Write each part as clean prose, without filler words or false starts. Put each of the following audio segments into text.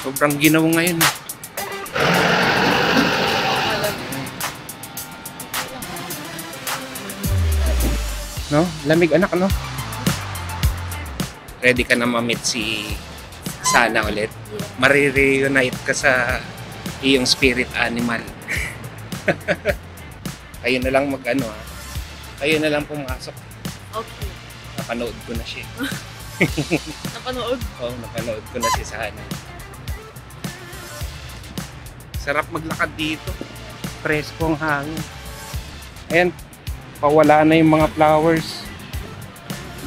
Sobrang ginaw ngayon. No? Lamig anak, no? Ready ka na ma-meet si Sana ulit? Marireunite ka sa iyong spirit animal. Kayo na lang mag-ano, ha? Kayo na lang pumasok. Okay. Napanood ko na siya. Napanood? Oo, napanood ko na si Sana. Sarap maglakad dito. Presko ang hangin. Ayan, pawala na yung mga flowers.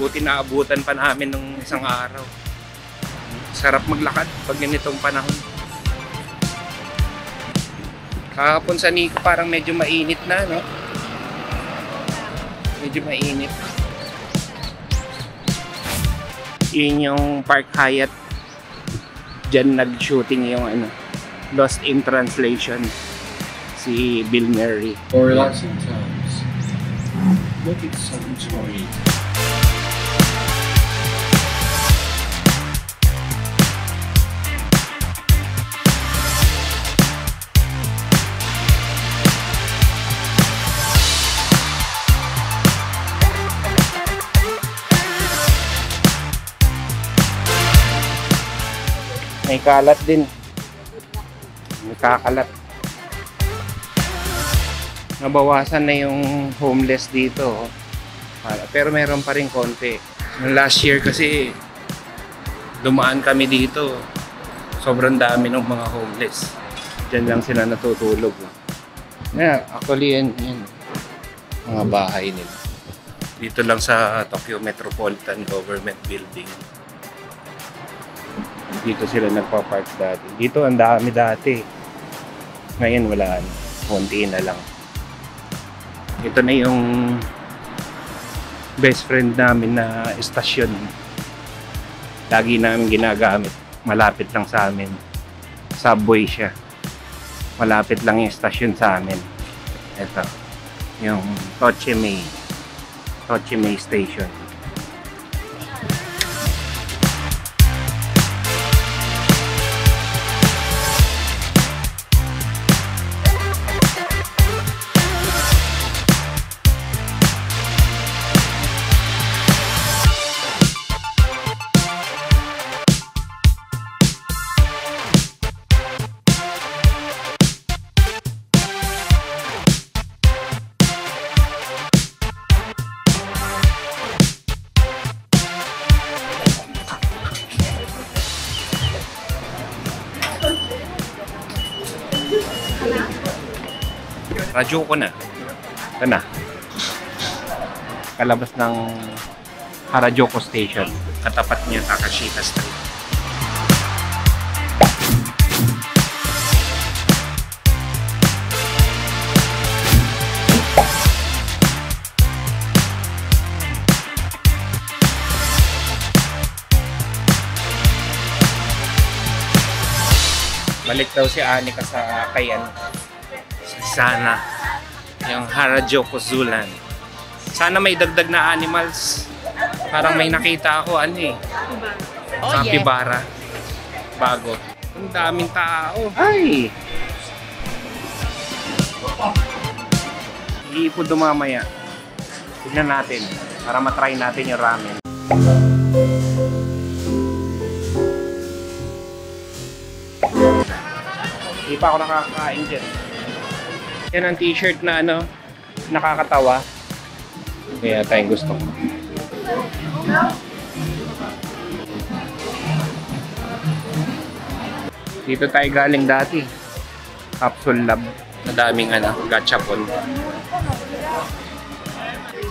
Buti naabutan pa namin ng isang araw. Sarap maglakad pag ganitong panahon. Kahapon sa Nico parang medyo mainit na, no? Medyo mainit. Yun yung Park Hyatt. Diyan nag-shooting yung ano, Lost in Translation, si Bill Murray. For relaxing times, look at some story. May kalat din. May kakalat. Nabawasan na yung homeless dito. Pero meron pa rin konti. Last year kasi dumaan kami dito. Sobrang dami ng mga homeless. Diyan lang sila natutulog. Yeah, actually yan. Mga bahay nila. Dito lang sa Tokyo Metropolitan Government Building. Dito sila nagpa-park dati. Dito ang dami dati. Ngayon wala. Konti na lang. Ito na yung best friend namin na estasyon. Lagi namin ginagamit. Malapit lang sa amin. Subway siya. Malapit lang yung estasyon sa amin. Ito. Yung Tochimei Station. Radyo ko na. Ito na. Kalabas ng Harajuku Station. Katapat niya Takashita Street. Balik daw si Anika sa Kayan. Sana yung Harajuku Zooland. Sana may dagdag na animals. Parang may nakita ako Capybara. Bago. Ang daming tao. Ay! Iipod dumamaya. Tignan natin para matry natin yung ramen. Hindi pa ako nakakain dyan. Yan ang t-shirt na nakakatawa. Kaya tayong gusto ko. Dito tayo galing dati. Capsule Lab. Madaming gachapon.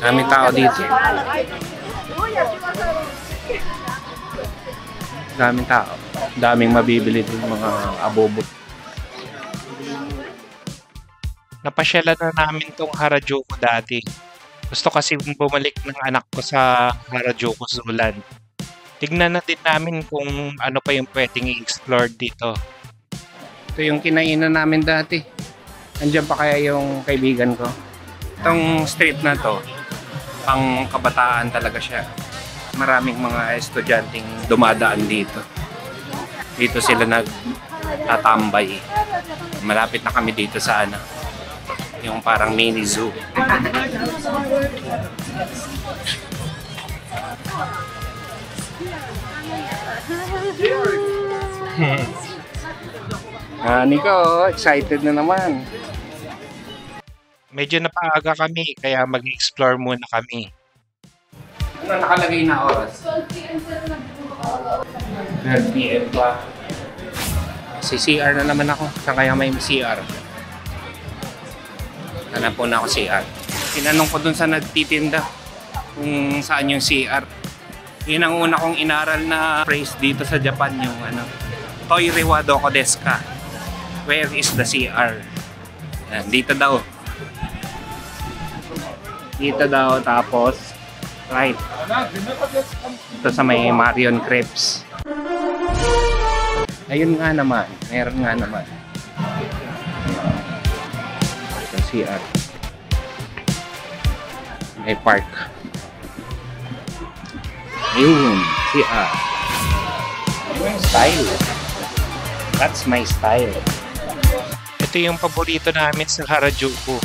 Daming tao dito. Daming tao. Daming mabibili din mga abobo. Napasyalan na namin tong Harajuku dati. Gusto kasi bumalik ng anak ko sa Harajuku Zooland. Tignan na din namin kung ano pa yung pwedeng i-explore dito. Ito yung kinainan namin dati. Andiyan pa kaya yung kaibigan ko. Itong street na to, pang kabataan talaga siya. Maraming mga estudyanteng dumadaan dito. Dito sila nagtatambay. Malapit na kami dito sa ano, yung parang mini zoo. Nico, excited na naman. Medyo napaaga kami, kaya mag-explore muna kami. Ano nakalagay na oras? 12 PM pa. Si CR na naman ako. Saan kaya may CR? Hanap po na ako CR. Tinanong ko dun sa nagtitinda kung saan yung CR. Yun ang una kong inaral na phrase dito sa Japan, yung ano, Toire wa doko desu ka? Where is the CR? Yan, dito daw. Dito daw, tapos right. Ito sa may Marion Crepes. Ayun nga naman, meron nga naman. Ito CR. May park. Ayun, CR. Style. That's my style. Ito yung paborito namin sa Harajuku.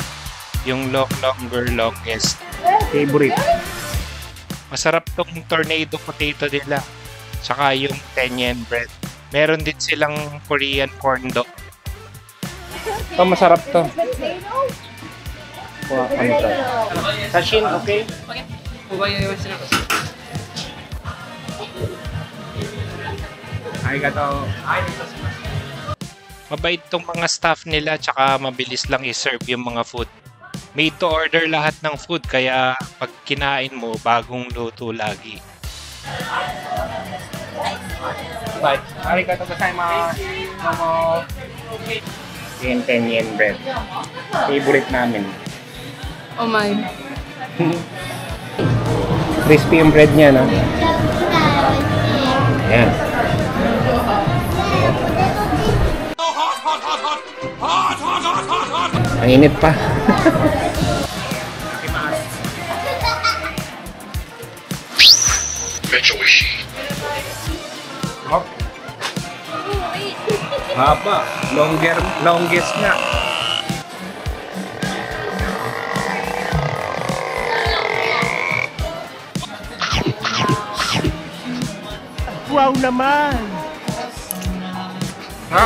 Yung longer, longest. Favorite. Masarap tong tornado potato nila. Tsaka yung 10 yen bread. Meron din silang Korean corn dog. Ito, masarap to. Kuha ka nito. Sashin, okay? Ay, gato. Mabait tong mga staff nila, tsaka mabilis lang i-serve yung mga food. Made to order lahat ng food, kaya pag kinain mo, bagong luto lagi. Bye. Arigato gozaimasu. Momo. 10 yen bread. Favorite namin. Oh my. Crispy yung bread niya, no? Ayan. Ang init pa. Oh. Haba. Longest nga. Wow naman! Ha?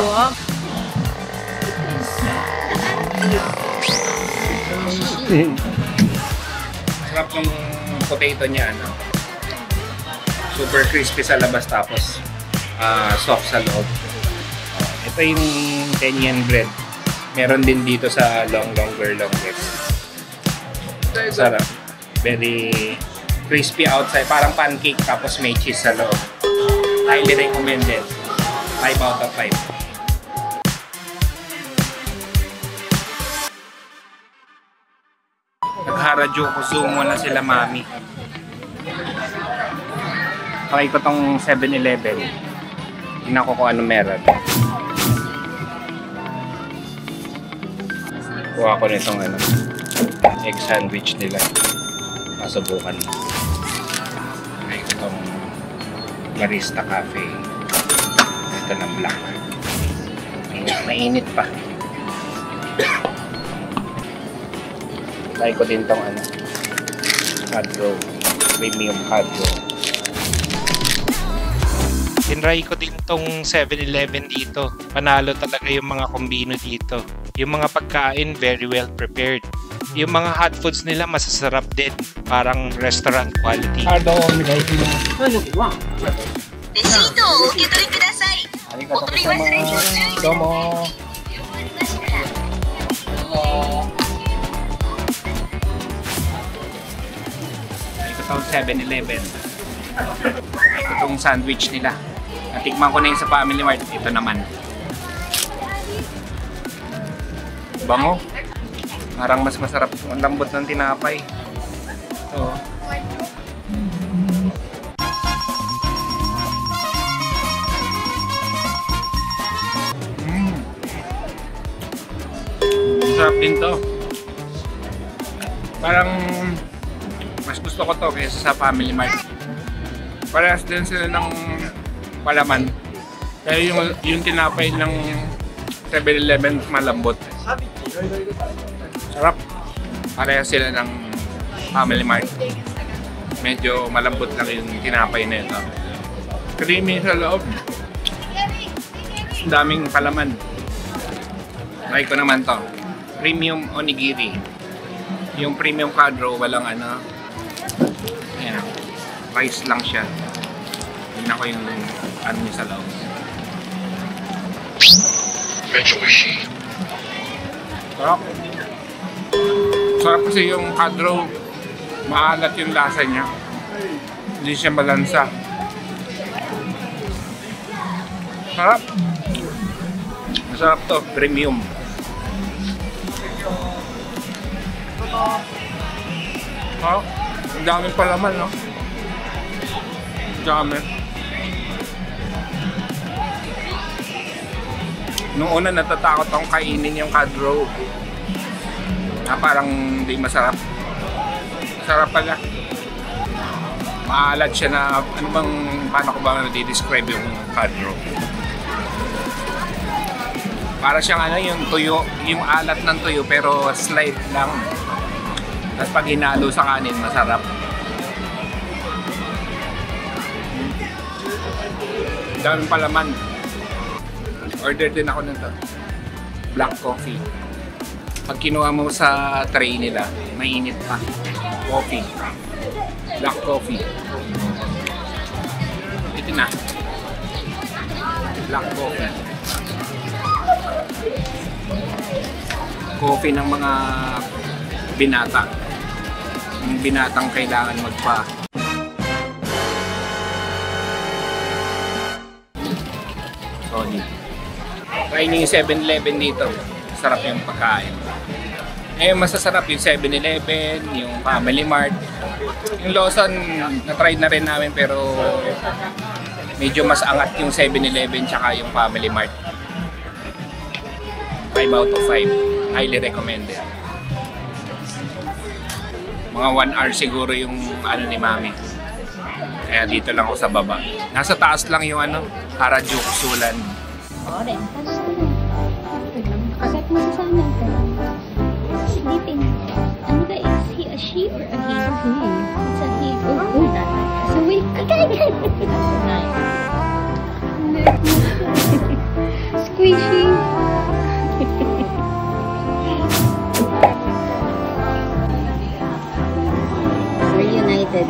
Sarap ng potato niya, ano? Super crispy sa labas, tapos soft sa loob. Ito yung 10 yen bread. Meron din dito sa longer, longest. Sarap. Very crispy outside. Parang pancake, tapos may cheese sa loob. Highly recommended. 5 out of 5. Nag-Harajuku Sumo na sila, mami. Try ko tong 7-Eleven. Tingnan ko kung ano meron. Kuha ko nitong ano, egg sandwich nila. Masubukan mo. Try ko tong Barista Cafe. Ito ng black. Mainit pa. Try ko din tong ano, hot roll. Premium hot roll. Tinry ko din tong 7-Eleven dito. Panalo talaga yung mga kombino dito. Yung mga pagkain, very well prepared. Yung mga hot foods nila, masasarap din. Parang restaurant quality. カードをお願いします。レシートをお受け取りください。お取り忘れにご注意ください。どうも。Ito tong 7-Eleven. Ito tong sandwich nila. Natikman ko na yung sa Family Mart. Ito naman. Bango. Parang mas masarap. Ang lambot ng tinapay. Ito. Masarap din to. Parang mas gusto ko to kaysa sa Family Mart. Parehas din sila ng palaman. Kaya yung tinapay ng 7-Eleven malambot. Sarap. Parehas sila ng Family Mart. Medyo malambot lang yung tinapay na ito. Creamy sa loob. Daming palaman. Try ko naman to. Premium onigiri. Yung premium quadro, walang ano. Ayan. Rice lang siya. Tingnan ko yung ano niya sa loob. Sarap. Sarap kasi yung quadro. Maalat yung lasa niya. Hindi siya balansa. Sarap. Masarap to. Premium. Oh, ang daming palaman, no? Ang dami. Noong una natatakot akong kainin yung quadro. Parang hindi masarap. Masarap pala. Maalat siya na, ano bang, paano ko ba i-describe yung quadro? Para siyang ano, yung tuyo, yung alat ng tuyo pero slight lang. Tapos pag hinalo sa kanin, masarap. Daming palaman. Order din ako nito. Black coffee. Pag kinuha mo sa tray nila, mainit pa. Coffee. Black coffee. Ito na. Black coffee. Coffee ng mga binata. Yung binatang kailangan magpa. Sorry. Try niyo yung 7-Eleven dito. Sarap yung pagkain. Ngayon masasarap yung 7-Eleven, yung Family Mart. Yung Lawson, na-try na rin namin pero medyo mas angat yung 7-Eleven tsaka yung Family Mart. 5 out of 5. Highly recommended. Mga 1 hour siguro yung ano ni Mami. Kaya dito lang ako sa baba. Nasa taas lang yung ano, Harajuku Sulan. Kahit masasama ito. Sleeping. Ano ba, is he a she or a he? It's a he. Oh, so wait. Okay. Squishy. We're united.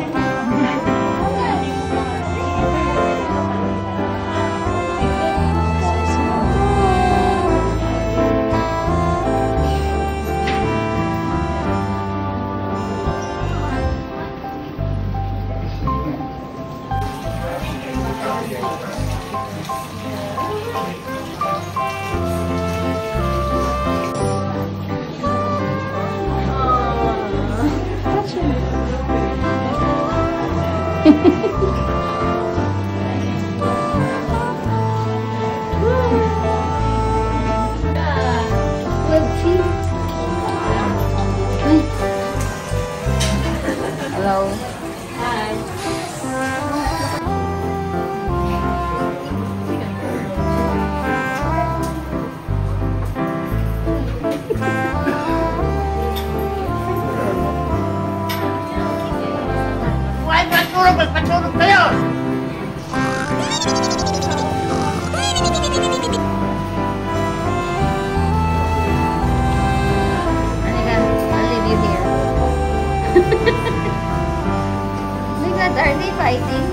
Hello. Magpatulog kayo! I'll leave you here. Look at, are they fighting?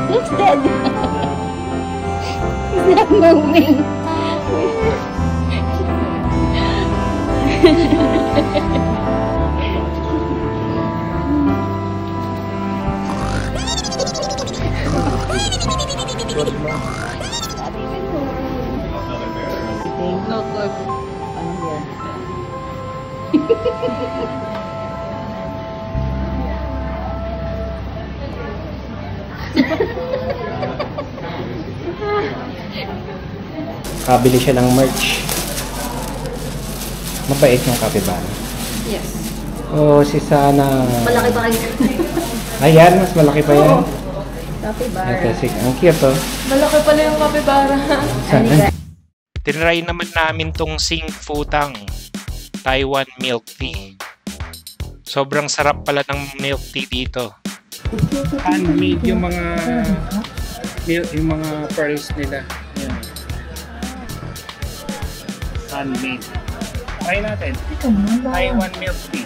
It's dead. It's not moving. Not even moving. Kabili siya ng merch. Mabait yung capybara. Yes. Oh, si Sana. Malaki pa kayo. Ayan, mas malaki pa yan. Capybara. Ito, ang cute oh. Malaki pala yung capybara. Tinry naman namin tong Sing Futang Taiwan milk tea. Sobrang sarap pala ng milk tea dito. Handmade yung mga pearls nila. Yan. Handmade. Try natin. Taiwan milk tea.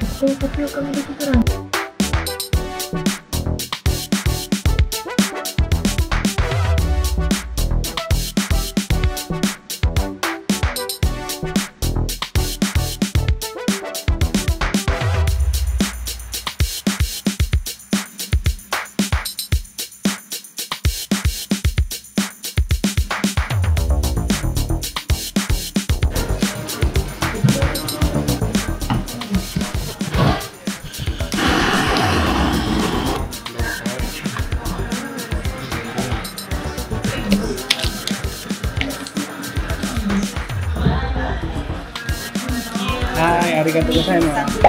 Hi, arigato gozaimasu.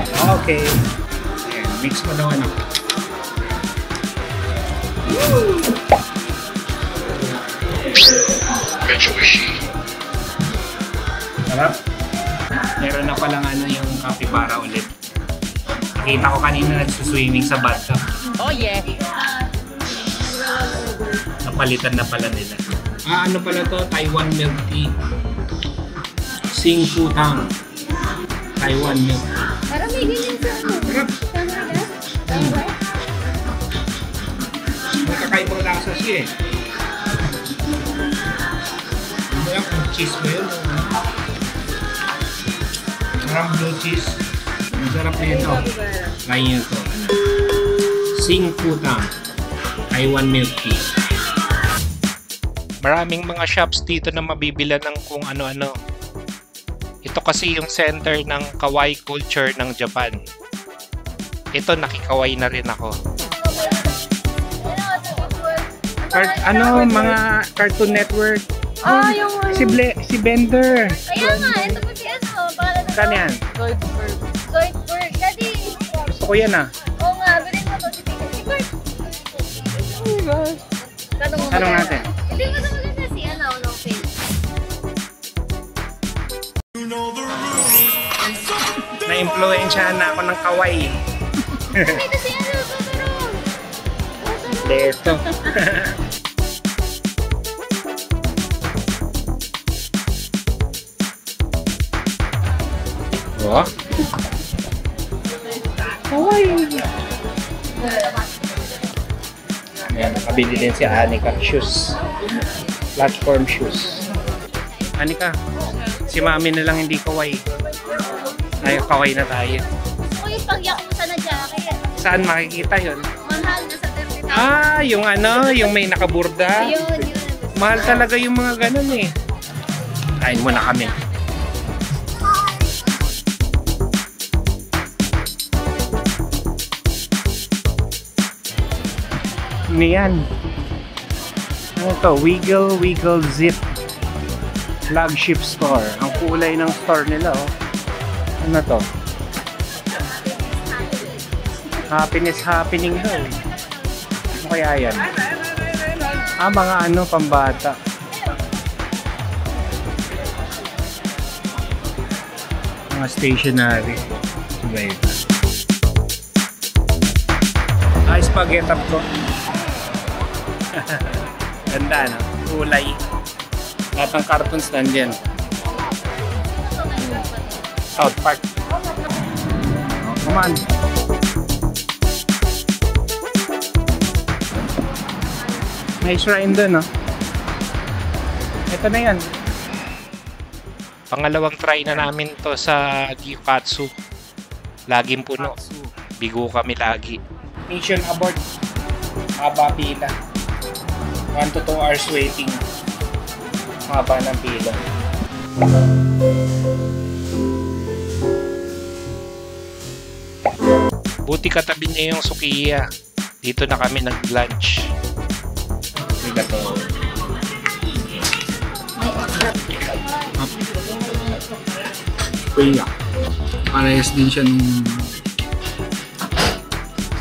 Okay. Ayan, mix mo daw ano. Sarap. Meron na palang ano yung capybara ulit. Nakita ko kanina nagsuswimming sa bathtub. Oh yeah. Napalitan na pala nila. Ano pala to? Taiwan milk tea. Sing Futang. Taiwan milk tea. Parang may ganyan sa ano. Sarap. Tama. May kakaibang lasa siya eh. Hindi lang kung cheese ba yun. Parang blue cheese. Ang sarap nito. Try nyo ito. Sing Futang Taiwan milk tea. Maraming mga shops dito na mabibilan ng kung ano-ano. Ito kasi yung center ng kawaii culture ng Japan. Ito, nakikaway na rin ako. Mga Cartoon Network. Yung Si Bender. Kaya nga, ito pa si ano. Pangalan na Saan yan? Zoidberg. Zoidberg. Daddy. Gusto ko yan ah. Oo nga, bilhin mo to. Si Bert. Oh my gosh. Tanong natin. Hindi mo na maganda si ano, no face. Na-impluensyahan na ako ng kawaii. Ito si ano, Totoro. Leto. Oh. Kawaii. Ayan, nakabili din si Anika shoes. Platform shoes. Anika, si mami na lang hindi kawaii. Tayo kawaii na tayo. Gusto ko yung pagyak mo sa na-jacket. Saan makikita yun? Mahal na sa 30,000. Yung ano, yung may nakaburda. Yun. Mahal talaga yung mga ganun eh. Kain muna kami. Ano yan? Ano to? Wiggle Zip flagship store. Ang kulay ng store nila oh. Ano to? Happiness happening daw. Ano kaya yan? Mga ano, pambata. Mga stationery. Iba ito. Spaghetti up ko. Ganda no? Kulay. Lahat ng cartoons nandyan. South Park. Oh, come on. May shrine dun, no? Ito na yan. Pangalawang try na namin to sa Gyukatsu. Laging puno. Bigo kami lagi. Mission abort. Haba pila. 1 to 2 hours waiting. Haba ng pila. Buti katabi niya yung Sukiya. Dito na kami nag-lunch. Arigato. Kuya. Parehas din siya nung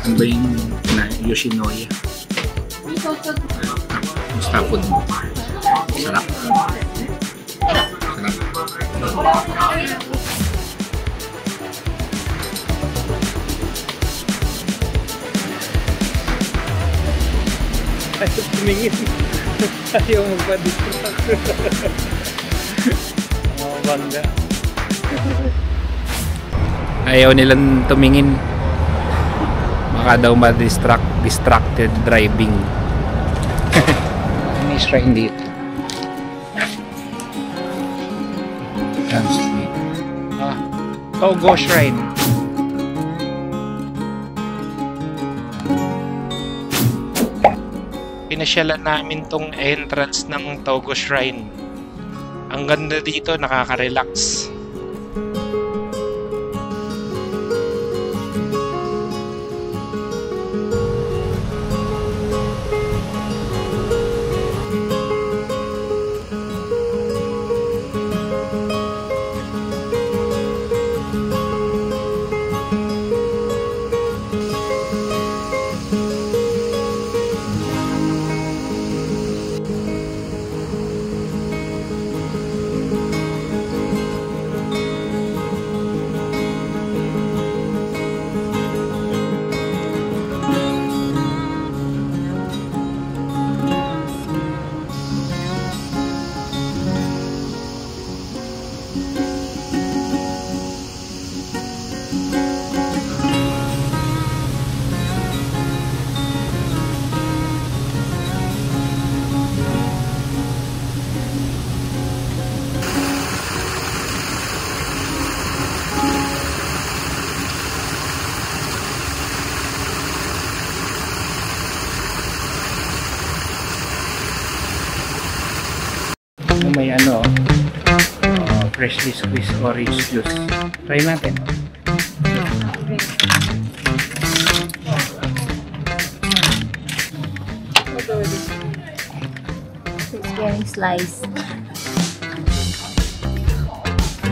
ano ba yung Yoshinoya. Basta food mo. Sarap. Ayaw tumingin. Ayaw magpa-distract. Mga bangga. Ayaw nilang tumingin. Baka daw distracted driving. May shrine dito. Togo Shrine. Pinasyalan namin tong entrance ng Togo Shrine. Ang ganda dito, nakaka-relax. May freshly squeezed orange juice. Try natin. It's getting sliced.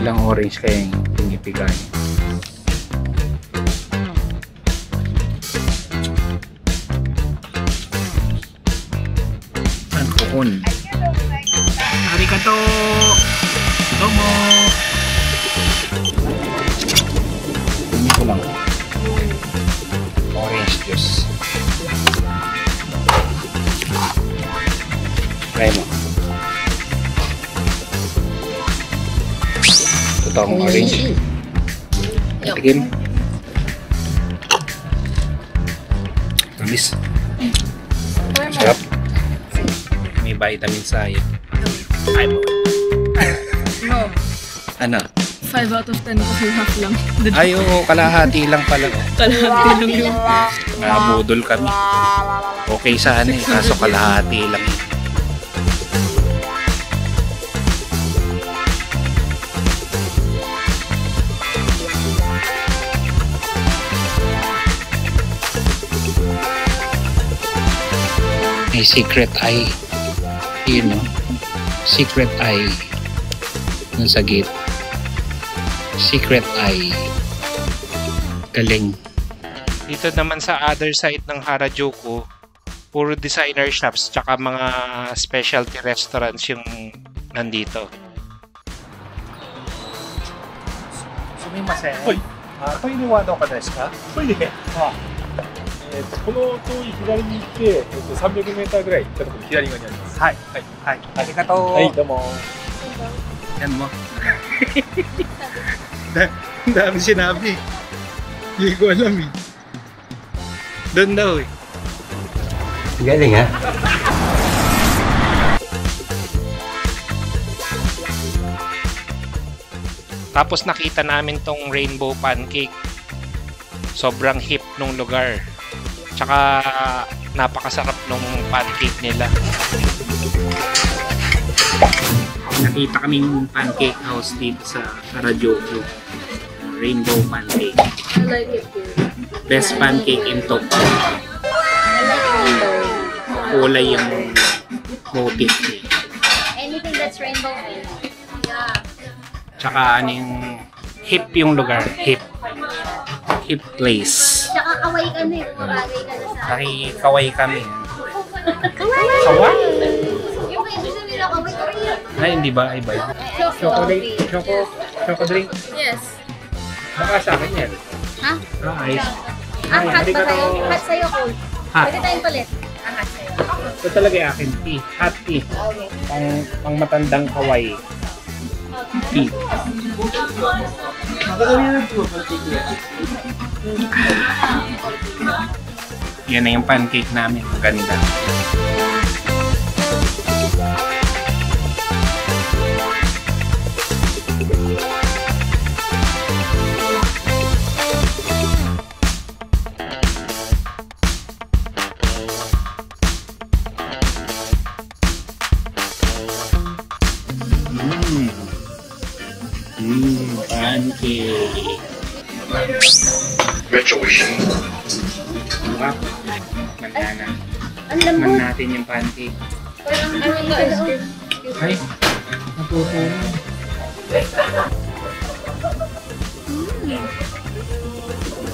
Ilang orange kaya yung pinipigan. Ang kukun. Arigato! Domo! Tingin ko lang. Orange juice. Try mo. Ito ang orange. Tigim. Tamis. Sarap. May vitamin sa iyo. Ay mo. No. Ano? 5 out of 10 kasi half lang. Ay, oo, kalahati lang pala. Kalahati lang yung... Nabudol kami. Okay sana eh, kaso kalahati lang. May secret eye. Yun o. Secret eye. Nung sa gate. Secret eye. Galing. Dito naman sa other side ng Harajuku, puro designer shops tsaka mga specialty restaurants yung nandito. Sumimasen. トイレはどこですか？トイレ。この遠い左に行って、300メーターぐらい行ったところに左側にあります。はい。はい。はい。ありがとう。はい、どうも。 Yan mo. Dami sinabi. Hindi ko alam eh. Doon daw eh. Galing ha? Tapos nakita namin tong rainbow pancake. Sobrang hip nung lugar. Tsaka napakasarap nung pancake nila. Nakita kaming pancake house dito sa Harajuku. rainbow pancake. I like it too. Best pancake in Tokyo. I like rainbow. Kulay yung motif niya. Anything that's rainbow. Yeah. Tsaka ano yung hip yung lugar. Hip place. Tsaka kaway ka na eh. Kumabagay ka na sa... Nakikaway kami. Kaway! Kaway? Yung may gusto nila kaway. Ay, hindi ba? Ay, ba? Chocolate. Choco drink. Yes. Baka sa akin yan. Ha? Ice. Hot ba sa'yo? Hot sa'yo, cold. Hot. Pwede tayong palit. Hot sa'yo. Ito talaga yung akin. Tea. Hot tea. Okay. Pang matandang kaway. Tea. Yan na yung pancake namin. Maganda. Pancake. Diba? Manana. Ang lambot. Man natin yung pancake. Parang ano ka ice cream. Ay, natutulong.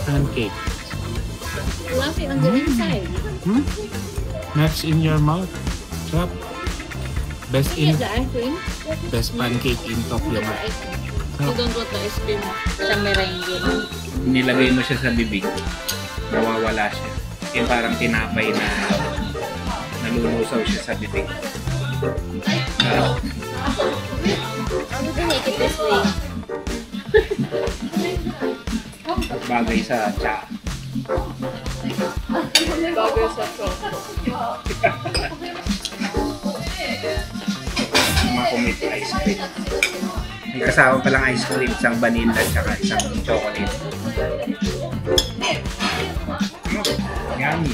Pancake. Fluffy on the inside. Nuts in your mouth. Sarap. Best Is the ice cream? best pancake in Tokyo nga. You don't want the ice cream. Sa meringue. Nilagay mo siya sa bibig. Nawawala siya. Yung parang tinapay na nalulusaw siya sa bibig. Sarap. How do they make it this way? Bagay sa cha. Bagay sa choco. Makumit ice cream. May kasama palang ice cream, isang vanilla at saka isang chocolate. Yummy.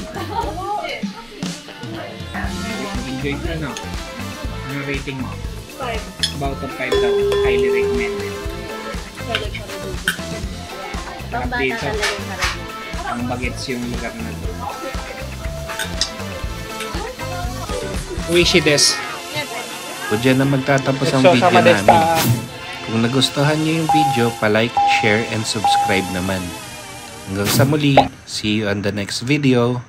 Enjoy ko na. Ano rating mo? 5. About of 5 daw. Highly recommended. Pang bata Dito, talaga yung harap. ang bagets yung lugar na to. Uishi desu. O dyan na magtatapos ang video namin. Kung nagustuhan niyo yung video, palike, share, and subscribe naman. Hanggang sa muli, see you on the next video.